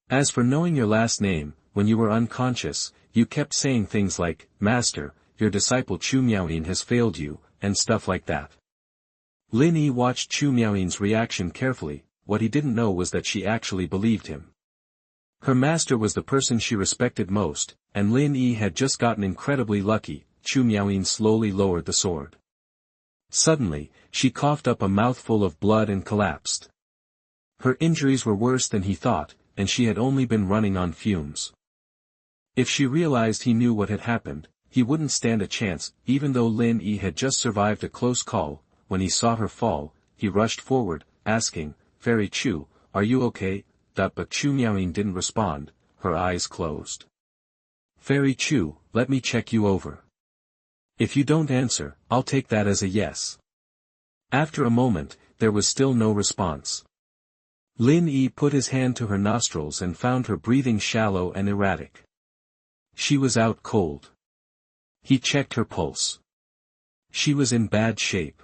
As for knowing your last name, when you were unconscious, you kept saying things like, 'Master, your disciple Chu Miaoying has failed you,' and stuff like that." Lin Yi watched Chu Miaoying's reaction carefully. What he didn't know was that she actually believed him. Her master was the person she respected most, and Lin Yi had just gotten incredibly lucky. Chu Miaoying slowly lowered the sword. Suddenly, she coughed up a mouthful of blood and collapsed. Her injuries were worse than he thought, and she had only been running on fumes. If she realized he knew what had happened, he wouldn't stand a chance. Even though Lin Yi had just survived a close call, when he saw her fall, he rushed forward, asking, "Fairy Chu, are you okay?" But Chu Miaoying didn't respond. Her eyes closed. "Fairy Chu, let me check you over. If you don't answer, I'll take that as a yes." After a moment, there was still no response. Lin Yi put his hand to her nostrils and found her breathing shallow and erratic. She was out cold. He checked her pulse. She was in bad shape.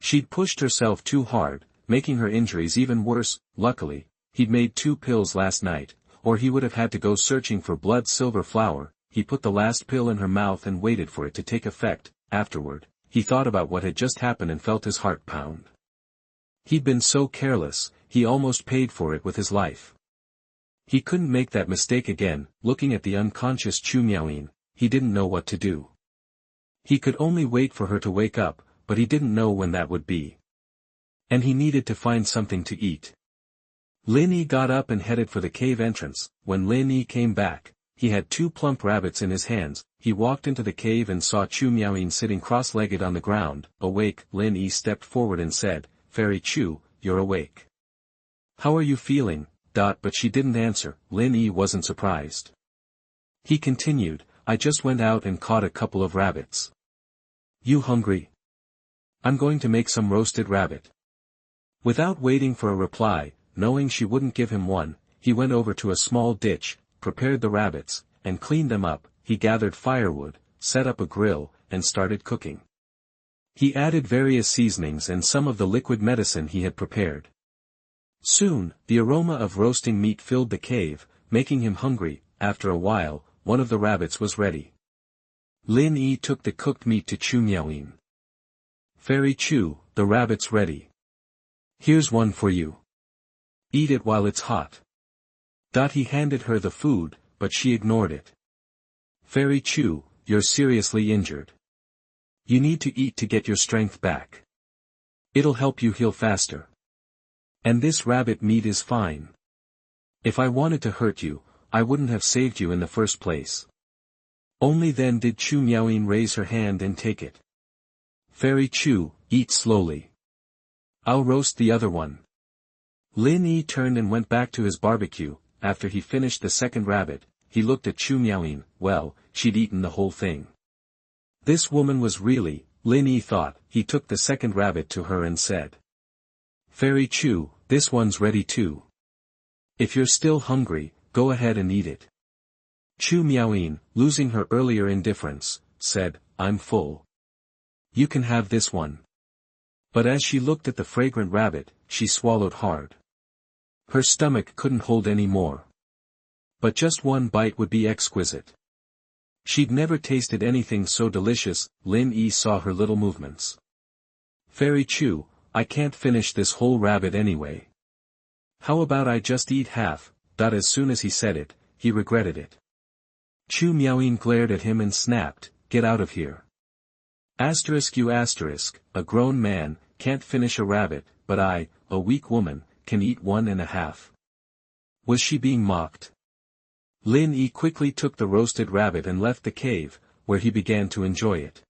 She'd pushed herself too hard, making her injuries even worse. Luckily, he'd made 2 pills last night, or he would have had to go searching for blood silver flower. He put the last pill in her mouth and waited for it to take effect. Afterward, he thought about what had just happened and felt his heart pound. He'd been so careless, he almost paid for it with his life. He couldn't make that mistake again. Looking at the unconscious Chu Miaoyin, he didn't know what to do. He could only wait for her to wake up, but he didn't know when that would be. And he needed to find something to eat. Lin Yi got up and headed for the cave entrance. When Lin Yi came back, he had 2 plump rabbits in his hands. He walked into the cave and saw Chu Miaoyin sitting cross-legged on the ground. Awake, Lin Yi stepped forward and said, "Fairy Chu, you're awake. How are you feeling?" But she didn't answer. Lin Yi wasn't surprised. He continued, "I just went out and caught a couple of rabbits. You hungry? I'm going to make some roasted rabbit." Without waiting for a reply, knowing she wouldn't give him one, he went over to a small ditch, prepared the rabbits, and cleaned them up. He gathered firewood, set up a grill, and started cooking. He added various seasonings and some of the liquid medicine he had prepared. Soon, the aroma of roasting meat filled the cave, making him hungry. After a while, one of the rabbits was ready. Lin Yi took the cooked meat to Chu Miaoyin. "Fairy Chu, the rabbit's ready. Here's one for you. Eat it while it's hot." He handed her the food, but she ignored it. "Fairy Chu, you're seriously injured. You need to eat to get your strength back. It'll help you heal faster. And this rabbit meat is fine. If I wanted to hurt you, I wouldn't have saved you in the first place." Only then did Chu Miaoyin raise her hand and take it. "Fairy Chu, eat slowly. I'll roast the other one." Lin Yi turned and went back to his barbecue. After he finished the second rabbit, he looked at Chu Miaoyin. Well, she'd eaten the whole thing. This woman was really, Lin Yi thought. He took the second rabbit to her and said, "Fairy Chu, this one's ready too. If you're still hungry, go ahead and eat it." Chu Miaoyin, losing her earlier indifference, said, "I'm full. You can have this one." But as she looked at the fragrant rabbit, she swallowed hard. Her stomach couldn't hold any more. But just one bite would be exquisite. She'd never tasted anything so delicious. Lin Yi saw her little movements. "Fairy Chu, I can't finish this whole rabbit anyway. How about I just eat half?" As soon as he said it, he regretted it. Chu Miaoyin glared at him and snapped, "Get out of here. You asterisk, a grown man, can't finish a rabbit, but I, a weak woman, can eat 1.5. Was she being mocked? Lin Yi quickly took the roasted rabbit and left the cave, where he began to enjoy it.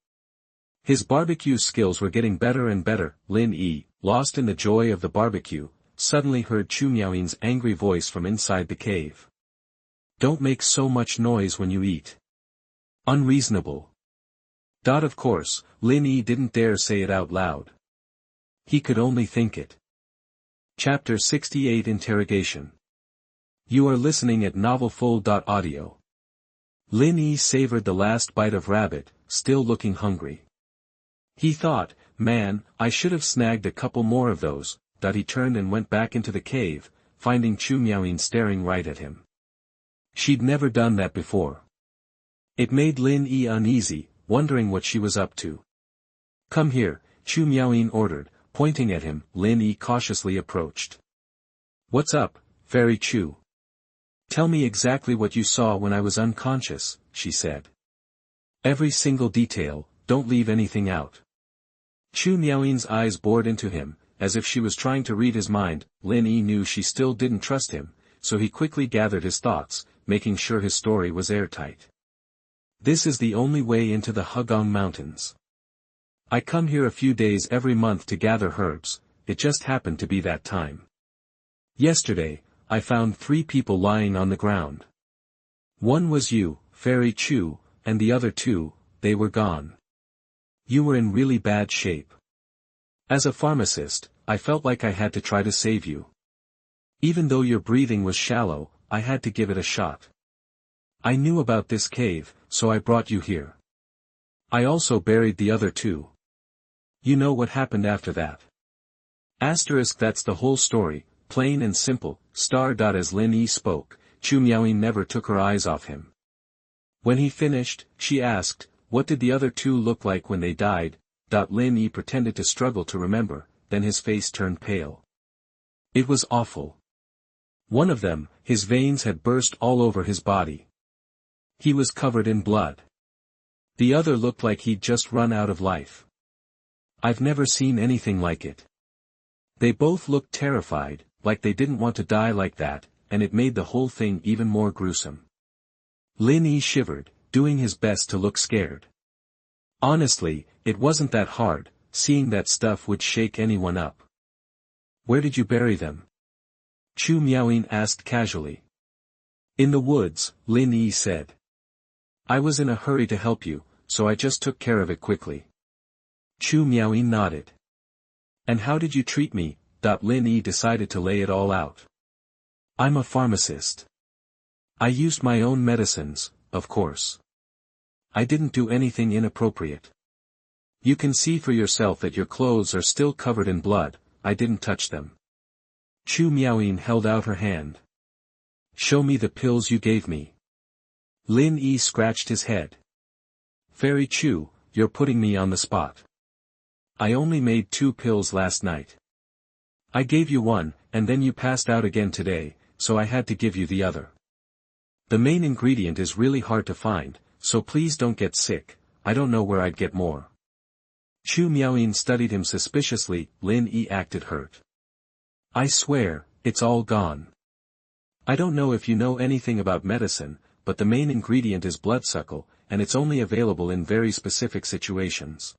His barbecue skills were getting better and better. Lin Yi, lost in the joy of the barbecue, suddenly heard Chu Miaoyin's angry voice from inside the cave. "Don't make so much noise when you eat. Unreasonable." Of course, Lin Yi didn't dare say it out loud. He could only think it. Chapter 68 Interrogation. You are listening at novelfull.audio. Lin Yi savored the last bite of rabbit, still looking hungry. He thought, "Man, I should have snagged a couple more of those." He turned and went back into the cave, finding Chu Miaoyin staring right at him. She'd never done that before. It made Lin Yi uneasy, wondering what she was up to. "Come here," Chu Miaoyin ordered, pointing at him. Lin Yi cautiously approached. "What's up, Fairy Chu? Tell me exactly what you saw when I was unconscious," she said. "Every single detail, don't leave anything out." Chu Miaoyin's eyes bored into him, as if she was trying to read his mind. Lin Yi knew she still didn't trust him, so he quickly gathered his thoughts, making sure his story was airtight. "This is the only way into the Hugong Mountains. I come here a few days every month to gather herbs. It just happened to be that time. Yesterday, I found 3 people lying on the ground. One was you, Fairy Chu, and the other 2, they were gone. You were in really bad shape. As a pharmacist, I felt like I had to try to save you. Even though your breathing was shallow, I had to give it a shot. I knew about this cave, so I brought you here. I also buried the other 2. You know what happened after that. That's the whole story, plain and simple, As Lin Yi spoke, Chu Miaoying never took her eyes off him. When he finished, she asked, what did the other two look like when they died? Lin Yi pretended to struggle to remember, then his face turned pale. It was awful. One of them, his veins had burst all over his body. He was covered in blood. The other looked like he'd just run out of life. I've never seen anything like it. They both looked terrified, like they didn't want to die like that, and it made the whole thing even more gruesome. Lin Yi shivered, doing his best to look scared. Honestly, it wasn't that hard, seeing that stuff would shake anyone up. Where did you bury them? Chu Miaoying asked casually. In the woods, Lin Yi said. I was in a hurry to help you, so I just took care of it quickly. Chu Miaoying nodded. And how did you treat me? Lin Yi decided to lay it all out. I'm a pharmacist. I used my own medicines, of course. I didn't do anything inappropriate. You can see for yourself that your clothes are still covered in blood, I didn't touch them. Chu Miaoying held out her hand. Show me the pills you gave me. Lin Yi scratched his head. Fairy Chu, you're putting me on the spot. I only made 2 pills last night. I gave you one, and then you passed out again today, so I had to give you the other. The main ingredient is really hard to find, so please don't get sick, I don't know where I'd get more. Chu Miaoying studied him suspiciously. Lin Yi acted hurt. I swear, it's all gone. I don't know if you know anything about medicine, but the main ingredient is bloodsuckle, and it's only available in very specific situations.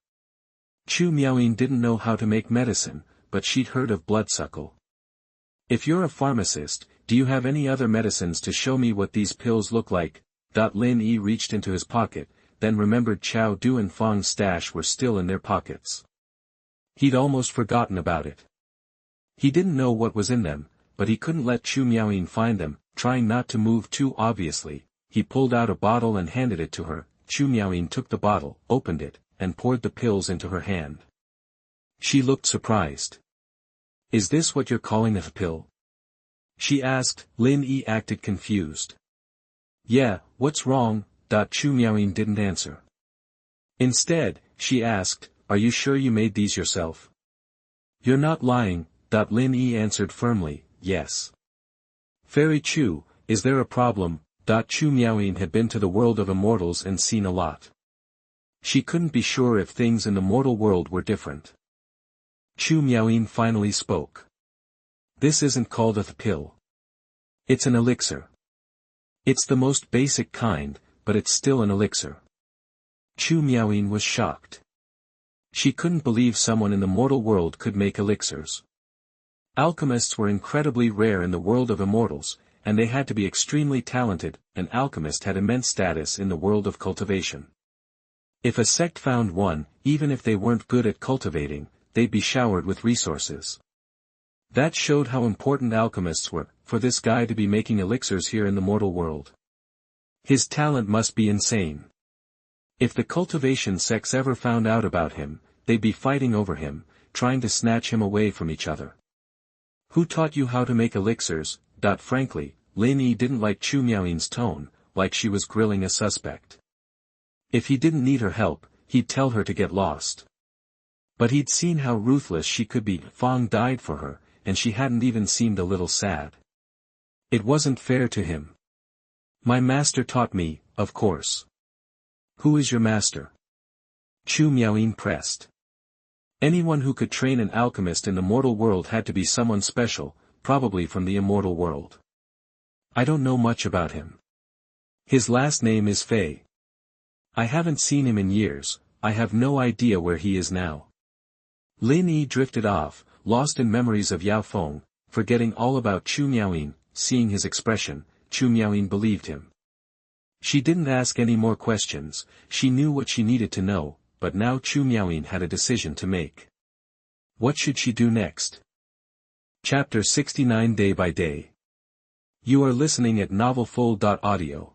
Chu Miaoying didn't know how to make medicine, but she'd heard of bloodsuckle. If you're a pharmacist, do you have any other medicines to show me what these pills look like? Lin Yi reached into his pocket, then remembered Caodu and Fang's stash were still in their pockets. He'd almost forgotten about it. He didn't know what was in them, but he couldn't let Chu Miaoying find them. Trying not to move too obviously, he pulled out a bottle and handed it to her. Chu Miaoying took the bottle, opened it, and poured the pills into her hand. She looked surprised. Is this what you're calling a pill? She asked. Lin Yi acted confused. Yeah, what's wrong? Chu Miaoying didn't answer. Instead, she asked, are you sure you made these yourself? You're not lying. Lin Yi answered firmly, yes. Fairy Chu, is there a problem? Chu Miaoying had been to the world of immortals and seen a lot. She couldn't be sure if things in the mortal world were different. Chu Miaoying finally spoke. This isn't called a pill. It's an elixir. It's the most basic kind, but it's still an elixir. Chu Miaoying was shocked. She couldn't believe someone in the mortal world could make elixirs. Alchemists were incredibly rare in the world of immortals, and they had to be extremely talented. An alchemist had immense status in the world of cultivation. If a sect found one, even if they weren't good at cultivating, they'd be showered with resources. That showed how important alchemists were, for this guy to be making elixirs here in the mortal world. His talent must be insane. If the cultivation sects ever found out about him, they'd be fighting over him, trying to snatch him away from each other. Who taught you how to make elixirs? Frankly, Lin Yi didn't like Chu Miaoying's tone, like she was grilling a suspect. If he didn't need her help, he'd tell her to get lost. But he'd seen how ruthless she could be. Fang died for her, and she hadn't even seemed a little sad. It wasn't fair to him. My master taught me, of course. Who is your master? Chu Miaoying pressed. Anyone who could train an alchemist in the mortal world had to be someone special, probably from the immortal world. I don't know much about him. His last name is Fei. I haven't seen him in years, I have no idea where he is now. Lin Yi drifted off, lost in memories of Yao Feng, forgetting all about Chu Miaoying. Seeing his expression, Chu Miaoying believed him. She didn't ask any more questions, she knew what she needed to know, but now Chu Miaoying had a decision to make. What should she do next? Chapter 69 Day by Day. You are listening at novelfull.audio.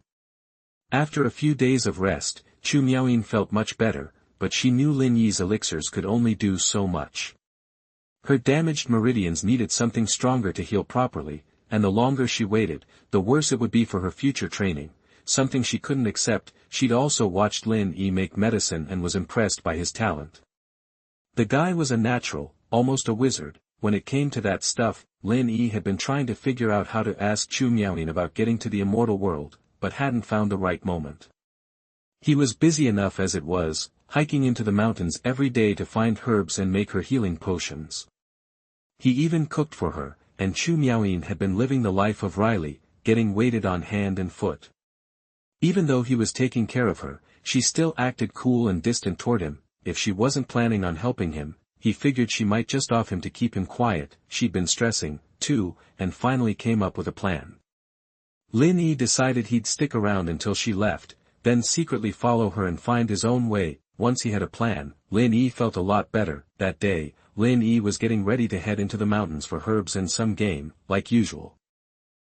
After a few days of rest, Chu Miaoying felt much better, but she knew Lin Yi's elixirs could only do so much. Her damaged meridians needed something stronger to heal properly, and the longer she waited, the worse it would be for her future training, something she couldn't accept. She'd also watched Lin Yi make medicine and was impressed by his talent. The guy was a natural, almost a wizard. When it came to that stuff, Lin Yi had been trying to figure out how to ask Chu Miaoyin about getting to the immortal world, but hadn't found the right moment. He was busy enough as it was, hiking into the mountains every day to find herbs and make her healing potions. He even cooked for her, and Chu Miaoyin had been living the life of Riley, getting waited on hand and foot. Even though he was taking care of her, she still acted cool and distant toward him. If she wasn't planning on helping him, he figured she might just off him to keep him quiet. She'd been stressing, too, and finally came up with a plan. Lin Yi decided he'd stick around until she left, then secretly follow her and find his own way. Once he had a plan, Lin Yi felt a lot better. That day, Lin Yi was getting ready to head into the mountains for herbs and some game, like usual.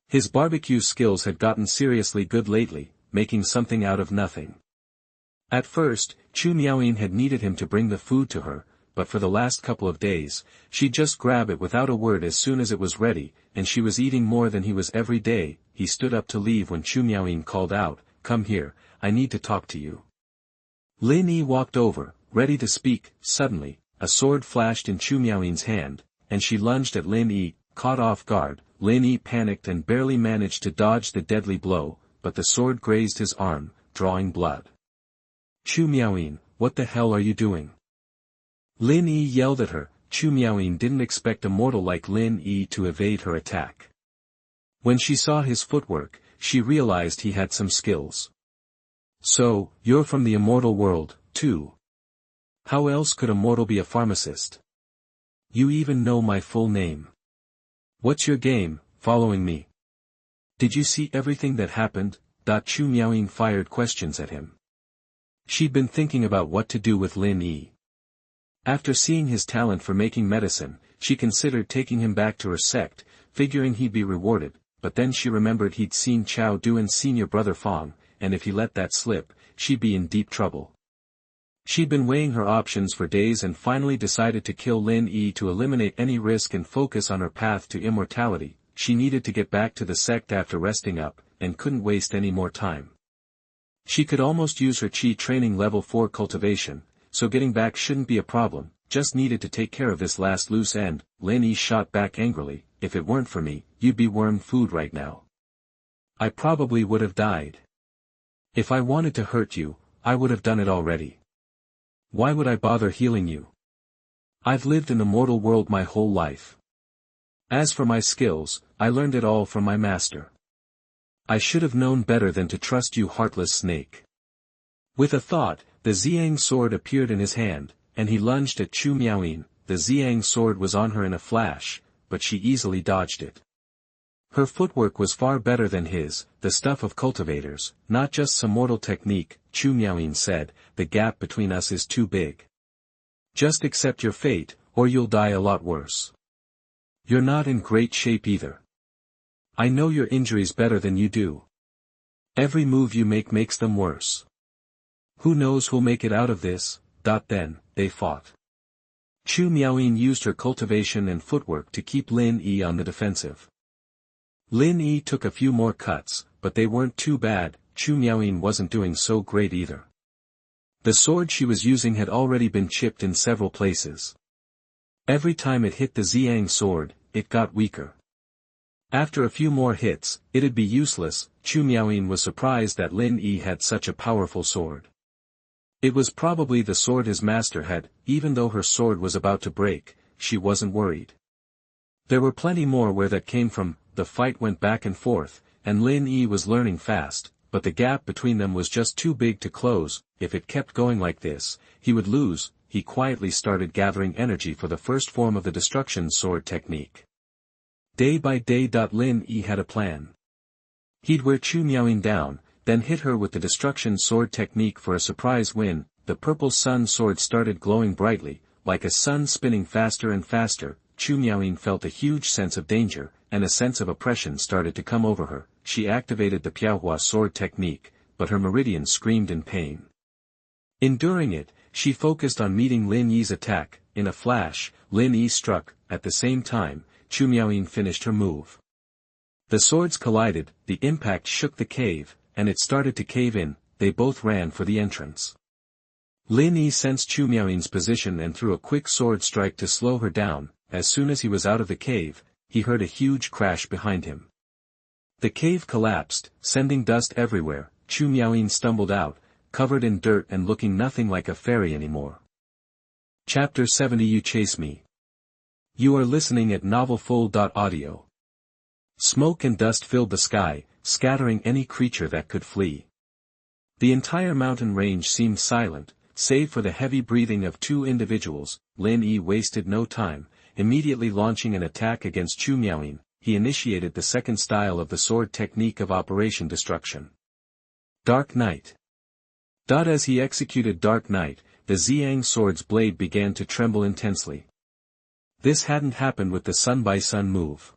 His barbecue skills had gotten seriously good lately, making something out of nothing. At first, Chu Miaoyin had needed him to bring the food to her, but for the last couple of days, she'd just grab it without a word as soon as it was ready, and she was eating more than he was every day. He stood up to leave when Chu Miaoyin called out, "Come here, I need to talk to you." Lin Yi walked over, ready to speak. Suddenly, a sword flashed in Chu Miaoyin's hand, and she lunged at Lin Yi. Caught off guard, Lin Yi panicked and barely managed to dodge the deadly blow, but the sword grazed his arm, drawing blood. "Chu Miaoyin, what the hell are you doing?" Lin Yi yelled at her. Chu Miaoyin didn't expect a mortal like Lin Yi to evade her attack. When she saw his footwork, she realized he had some skills. "So, you're from the immortal world, too? How else could a mortal be a pharmacist? You even know my full name. What's your game, following me? Did you see everything that happened?" Chu Miaoyin fired questions at him. She'd been thinking about what to do with Lin Yi. After seeing his talent for making medicine, she considered taking him back to her sect, figuring he'd be rewarded, but then she remembered he'd seen Caodu and senior brother Fong, and if he let that slip, she'd be in deep trouble. She'd been weighing her options for days and finally decided to kill Lin Yi to eliminate any risk and focus on her path to immortality. She needed to get back to the sect after resting up, and couldn't waste any more time. She could almost use her Qi training level 4 cultivation, so getting back shouldn't be a problem, just needed to take care of this last loose end. Lin Yi shot back angrily, "If it weren't for me, you'd be worm food right now. I probably would have died. If I wanted to hurt you, I would have done it already. Why would I bother healing you? I've lived in the mortal world my whole life. As for my skills, I learned it all from my master. I should have known better than to trust you, heartless snake." With a thought, the Xiang sword appeared in his hand, and he lunged at Chu Miaoyin. The Xiang sword was on her in a flash, but she easily dodged it. Her footwork was far better than his, the stuff of cultivators, not just some mortal technique. Chu Miaoyin said, "The gap between us is too big. Just accept your fate, or you'll die a lot worse. You're not in great shape either. I know your injuries better than you do. Every move you make makes them worse. Who knows who'll make it out of this?" Then, they fought. Chu Miaoyin used her cultivation and footwork to keep Lin Yi on the defensive. Lin Yi took a few more cuts, but they weren't too bad. Chu Miaoyin wasn't doing so great either. The sword she was using had already been chipped in several places. Every time it hit the Xiang sword, it got weaker. After a few more hits, it'd be useless. Chu Miaoyin was surprised that Lin Yi had such a powerful sword. It was probably the sword his master had. Even though her sword was about to break, she wasn't worried. There were plenty more where that came from. The fight went back and forth, and Lin Yi was learning fast, but the gap between them was just too big to close. If it kept going like this, he would lose. He quietly started gathering energy for the first form of the destruction sword technique. Day by day. Lin Yi had a plan. He'd wear Chu Miaoyin down, then hit her with the destruction sword technique for a surprise win. The purple sun sword started glowing brightly, like a sun spinning faster and faster. Chu Miaoyin felt a huge sense of danger, and a sense of oppression started to come over her. She activated the Piaohua sword technique, but her meridian screamed in pain. Enduring it, she focused on meeting Lin Yi's attack. In a flash, Lin Yi struck. At the same time, Chu Miaoyin finished her move. The swords collided, the impact shook the cave, and it started to cave in. They both ran for the entrance. Lin Yi sensed Chu Miaoyin's position and threw a quick sword strike to slow her down. As soon as he was out of the cave, he heard a huge crash behind him. The cave collapsed, sending dust everywhere. Chu Miaoyin stumbled out, covered in dirt and looking nothing like a fairy anymore. Chapter 70. You Chase Me. You are listening at novelfull.audio. Smoke and dust filled the sky, scattering any creature that could flee. The entire mountain range seemed silent, save for the heavy breathing of two individuals. Lin Yi wasted no time, immediately launching an attack against Chu Miaoyin. He initiated the second style of the sword technique of Operation Destruction. Dark Night. As he executed Dark Night, the Xiang sword's blade began to tremble intensely. This hadn't happened with the Sun by Sun move.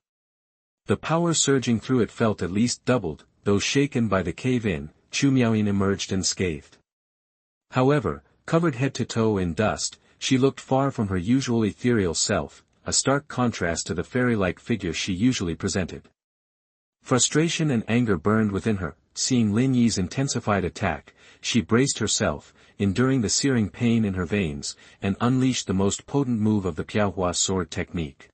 The power surging through it felt at least doubled. Though shaken by the cave-in, Chu Miaoyin emerged unscathed. However, covered head to toe in dust, she looked far from her usual ethereal self, a stark contrast to the fairy-like figure she usually presented. Frustration and anger burned within her. Seeing Lin Yi's intensified attack, she braced herself, enduring the searing pain in her veins, and unleashed the most potent move of the Piaohua sword technique.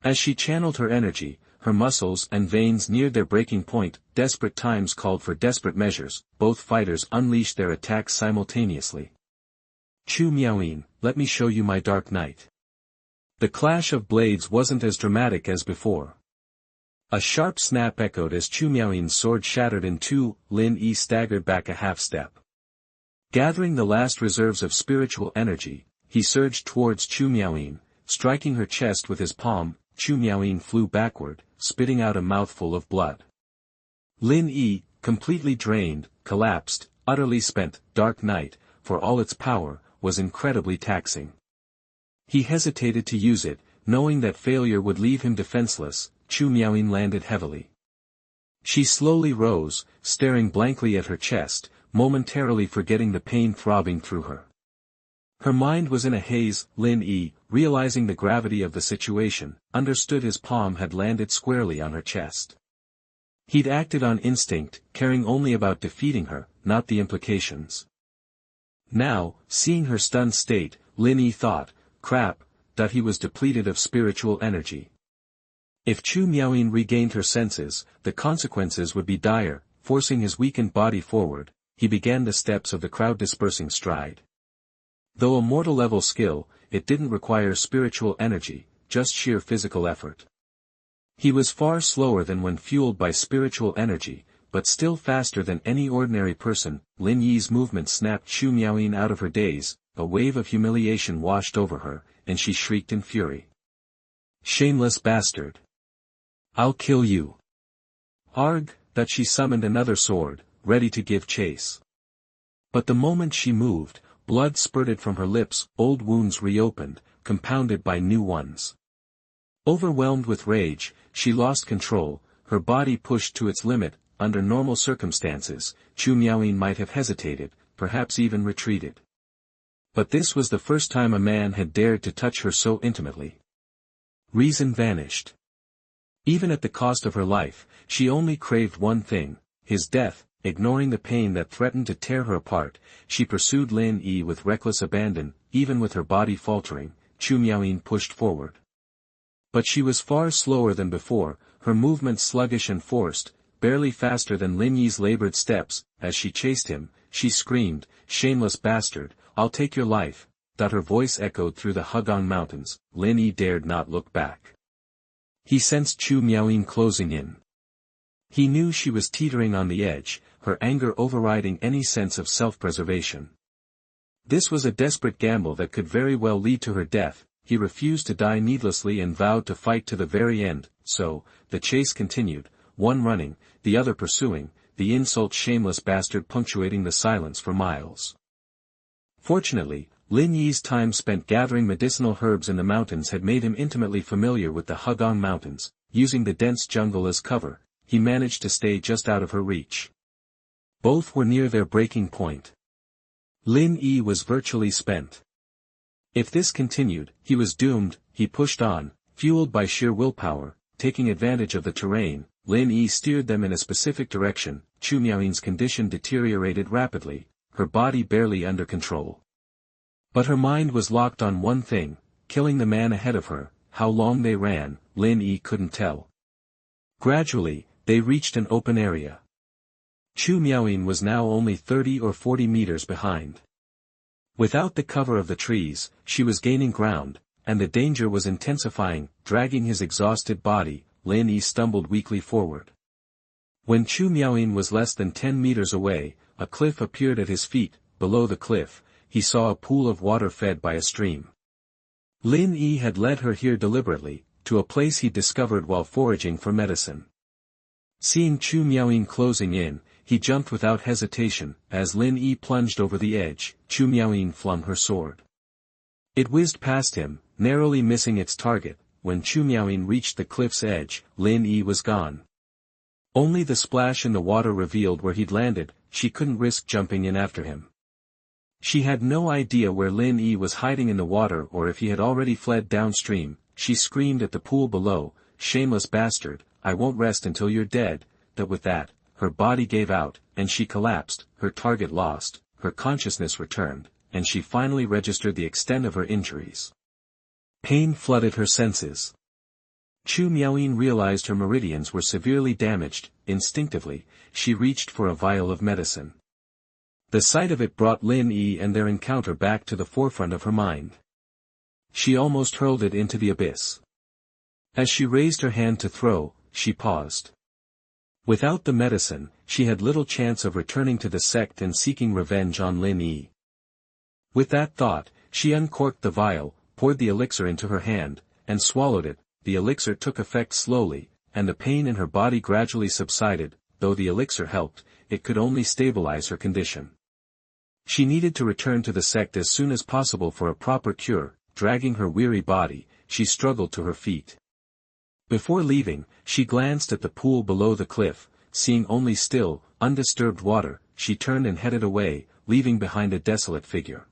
As she channeled her energy, her muscles and veins neared their breaking point. Desperate times called for desperate measures. Both fighters unleashed their attacks simultaneously. Chu Miaoyin, let me show you my Dark Night. The clash of blades wasn't as dramatic as before. A sharp snap echoed as Chu Miaoyin's sword shattered in two. Lin Yi staggered back a half step. Gathering the last reserves of spiritual energy, he surged towards Chu Miaoyin, striking her chest with his palm. Chu Miaoyin flew backward, spitting out a mouthful of blood. Lin Yi, completely drained, collapsed, utterly spent. Dark Night, for all its power, was incredibly taxing. He hesitated to use it, knowing that failure would leave him defenseless. Chu Miaoyin landed heavily. She slowly rose, staring blankly at her chest, momentarily forgetting the pain throbbing through her. Her mind was in a haze. Lin Yi, realizing the gravity of the situation, understood his palm had landed squarely on her chest. He'd acted on instinct, caring only about defeating her, not the implications. Now, seeing her stunned state, Lin Yi thought, crap, that he was depleted of spiritual energy. If Chu Miaoyin regained her senses, the consequences would be dire. Forcing his weakened body forward, he began the steps of the crowd-dispersing stride. Though a mortal-level skill, it didn't require spiritual energy, just sheer physical effort. He was far slower than when fueled by spiritual energy, but still faster than any ordinary person. Lin Yi's movement snapped Chu Miaoyin out of her daze. A wave of humiliation washed over her, and she shrieked in fury. Shameless bastard! I'll kill you! Arg! That she summoned another sword, ready to give chase. But the moment she moved, blood spurted from her lips. Old wounds reopened, compounded by new ones. Overwhelmed with rage, she lost control. Her body pushed to its limit. Under normal circumstances, Chu Miaoyin might have hesitated, perhaps even retreated. But this was the first time a man had dared to touch her so intimately. Reason vanished. Even at the cost of her life, she only craved one thing, his death. Ignoring the pain that threatened to tear her apart, she pursued Lin Yi with reckless abandon. Even with her body faltering, Chu Miaoyin pushed forward. But she was far slower than before, her movements sluggish and forced, barely faster than Lin Yi's labored steps. As she chased him, she screamed, "Shameless bastard, I'll take your life." Her voice echoed through the Hugong Mountains. Lin Yi dared not look back. He sensed Chu Miaoyin closing in. He knew she was teetering on the edge, her anger overriding any sense of self-preservation. This was a desperate gamble that could very well lead to her death. He refused to die needlessly and vowed to fight to the very end. So, the chase continued, one running, the other pursuing, the insult "shameless bastard" punctuating the silence for miles. Fortunately, Lin Yi's time spent gathering medicinal herbs in the mountains had made him intimately familiar with the Hugong Mountains. Using the dense jungle as cover, he managed to stay just out of her reach. Both were near their breaking point. Lin Yi was virtually spent. If this continued, he was doomed. He pushed on, fueled by sheer willpower, taking advantage of the terrain. Lin Yi steered them in a specific direction. Chu Miaoyin's condition deteriorated rapidly, her body barely under control. But her mind was locked on one thing, killing the man ahead of her. How long they ran, Lin Yi couldn't tell. Gradually, they reached an open area. Chu Miaoyin was now only 30 or 40 meters behind. Without the cover of the trees, she was gaining ground, and the danger was intensifying. Dragging his exhausted body, Lin Yi stumbled weakly forward. When Chu Miaoyin was less than 10 meters away, a cliff appeared at his feet. Below the cliff, he saw a pool of water fed by a stream. Lin Yi had led her here deliberately, to a place he discovered while foraging for medicine. Seeing Chu Miaoyin closing in, he jumped without hesitation. As Lin Yi plunged over the edge, Chu Miaoyin flung her sword. It whizzed past him, narrowly missing its target. When Chu Miaoyin reached the cliff's edge, Lin Yi was gone. Only the splash in the water revealed where he'd landed. She couldn't risk jumping in after him. She had no idea where Lin Yi was hiding in the water or if he had already fled downstream. She screamed at the pool below, "Shameless bastard, I won't rest until you're dead." With that, her body gave out, and she collapsed, her target lost, her consciousness returned, and she finally registered the extent of her injuries. Pain flooded her senses. Chu Miaoyin realized her meridians were severely damaged. Instinctively, she reached for a vial of medicine. The sight of it brought Lin Yi and their encounter back to the forefront of her mind. She almost hurled it into the abyss. As she raised her hand to throw, she paused. Without the medicine, she had little chance of returning to the sect and seeking revenge on Lin Yi. With that thought, she uncorked the vial, poured the elixir into her hand, and swallowed it. The elixir took effect slowly, and the pain in her body gradually subsided. Though the elixir helped, it could only stabilize her condition. She needed to return to the sect as soon as possible for a proper cure. Dragging her weary body, she struggled to her feet. Before leaving, she glanced at the pool below the cliff. Seeing only still, undisturbed water, she turned and headed away, leaving behind a desolate figure.